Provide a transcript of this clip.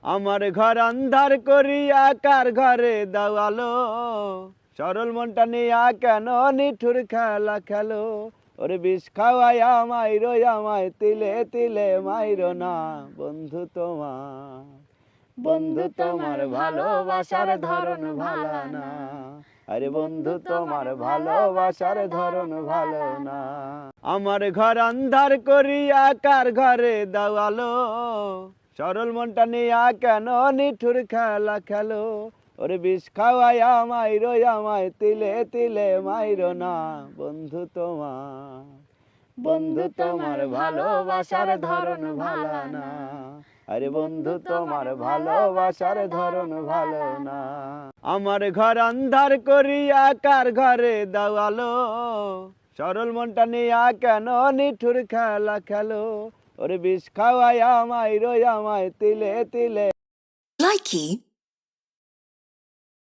আমার ঘর আন্ধার করিয়া কার ঘরে দাও আলো, সরল মনটা নিয়া কেন নিঠুর খেলা খেলো। ওরে বিষ খাওয়াইয়া মাইরো আমায় তিলে তিলে মাইরো না, বন্ধু তোমার বন্ধু তোমার ভালোবাসার ধরন ভালো না। আরে বন্ধু তোমার ভালোবাসার ধরন ভালো না। আমার ঘর আন্ধার করিয়া কার ঘরে দাও আলো, সরল মনটা নিয়া কেন নিঠুর খেলা খেলো। ওরে বিষ খাওয়াইয়া মাইরো আমায় তিলে তিলে মাইরো না, বন্ধু তোমার বন্ধু তোমার ভালোবাসার ধরন ভালো না। আরে বন্ধু তোমার ভালোবাসার ধরন ভালো না। আমার ঘর আন্ধার করিয়া কার ঘরে দাও আলো, সরল মনটা নিয়া কেন নিঠুর খেলা খেলো। ওরে বিষ খাওয়াইয়া মাইরো আমায় তিলে তিলে। Likey